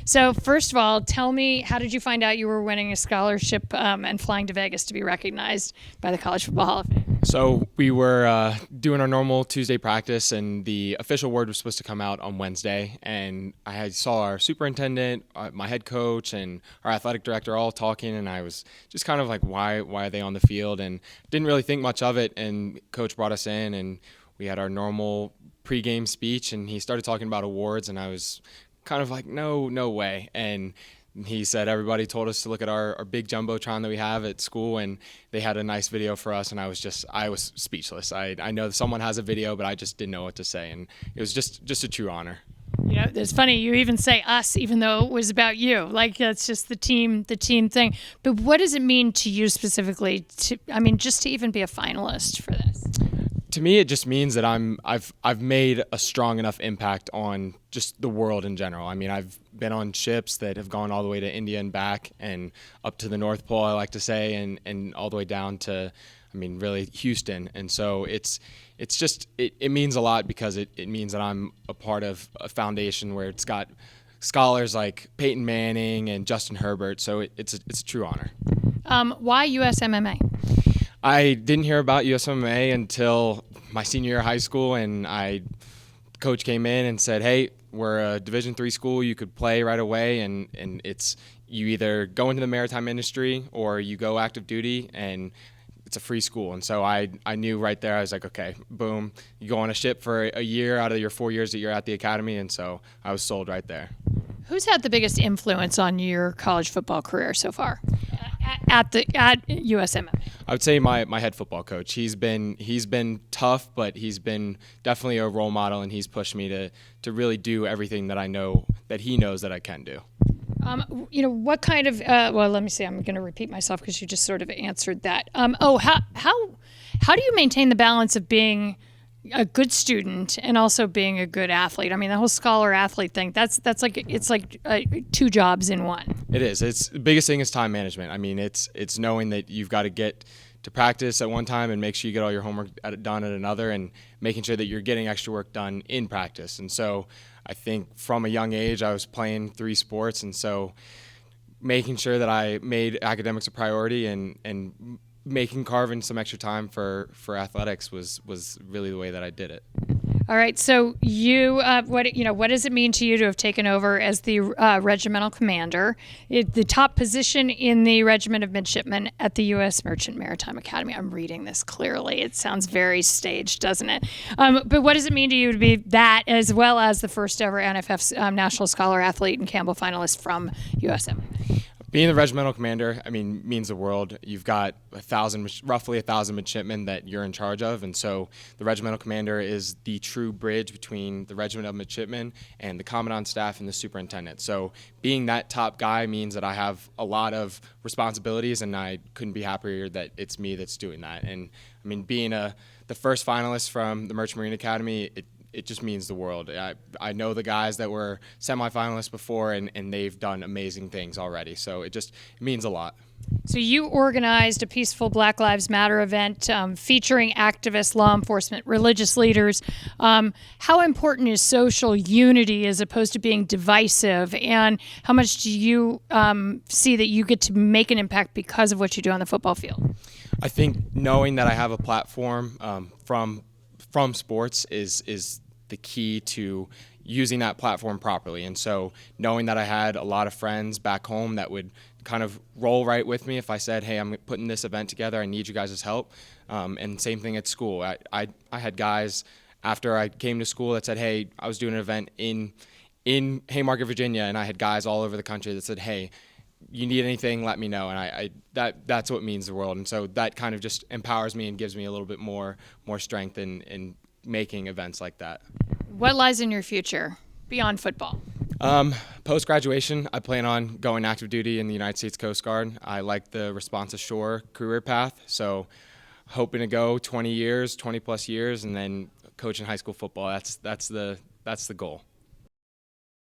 So first of all, tell me, how did you find out you were winning a scholarship and flying to Vegas to be recognized by the College Football Hall of Fame? So we were doing our normal Tuesday practice, and the official word was supposed to come out on Wednesday. And saw our superintendent, my head coach, and our athletic director all talking, and I was just kind of like, why are they on the field? And didn't really think much of it. And coach brought us in, and we had our normal pregame speech, and he started talking about awards, and I was kind of like, no way. And he said everybody told us to look at our big jumbotron that we have at school, and they had a nice video for us, and I was speechless. I know someone has a video, but I just didn't know what to say, and it was just a true honor. You know, it's funny you even say us, even though it was about you. Like, that's just the team thing. But what does it mean to you specifically? Just to even be a finalist for this? To me, it just means that I've made a strong enough impact on just the world in general. I mean, I've been on ships that have gone all the way to India and back, and up to the North Pole, I like to say, and all the way down to, really Houston. And so it means a lot, because it means that I'm a part of a foundation where it's got scholars like Peyton Manning and Justin Herbert. So it's a true honor. Why USMMA? I didn't hear about USMMA until my senior year of high school, and coach came in and said, hey, we're a Division III school. You could play right away, and it's you either go into the maritime industry or you go active duty, and it's a free school. And so I knew right there, I was like, okay, boom, you go on a ship for a year out of your 4 years that you're at the academy, and so I was sold right there. Who's had the biggest influence on your college football career so far at USMMA? I would say my head football coach. He's been tough, but he's been definitely a role model, and he's pushed me to really do everything that I know that he knows that I can do. What kind of well, let me see. I'm going to repeat myself because you just sort of answered that. How do you maintain the balance of being a good student and also being a good athlete? I mean, the whole scholar athlete thing, that's like, it's like two jobs in one. It is. It's the biggest thing is time management. I mean, it's knowing that you've got to get to practice at one time and make sure you get all your homework done at another, and making sure that you're getting extra work done in practice. And so I think from a young age, I was playing 3 sports, and so making sure that I made academics a priority and carving some extra time for athletics was really the way that I did it. All right. So what does it mean to you to have taken over as the regimental commander, the top position in the Regiment of Midshipmen at the U.S. Merchant Maritime Academy? I'm reading this clearly. It sounds very staged, doesn't it? But what does it mean to you to be that, as well as the first ever NFF National Scholar Athlete and Campbell finalist from USMA? Being the regimental commander, means the world. You've got roughly 1,000 midshipmen that you're in charge of, and so the regimental commander is the true bridge between the regiment of midshipmen and the commandant staff and the superintendent. So being that top guy means that I have a lot of responsibilities, and I couldn't be happier that it's me that's doing that. And being the first finalist from the Merchant Marine Academy, it just means the world. I know the guys that were semifinalists before, and they've done amazing things already. So it means a lot. So you organized a peaceful Black Lives Matter event featuring activists, law enforcement, religious leaders. How important is social unity as opposed to being divisive? And how much do you see that you get to make an impact because of what you do on the football field? I think knowing that I have a platform from sports is the key to using that platform properly. And so knowing that I had a lot of friends back home that would kind of roll right with me if I said, hey, I'm putting this event together, I need you guys' help. And same thing at school. I had guys after I came to school that said, hey, I was doing an event in Haymarket, Virginia, and I had guys all over the country that said, hey, you need anything, let me know. And that's what means the world. And so that kind of just empowers me and gives me a little bit more strength in making events like that. What lies in your future beyond football? Post-graduation, I plan on going active duty in the United States Coast Guard. I like the response ashore career path, so hoping to go 20 plus years, and then coaching high school football. That's the goal.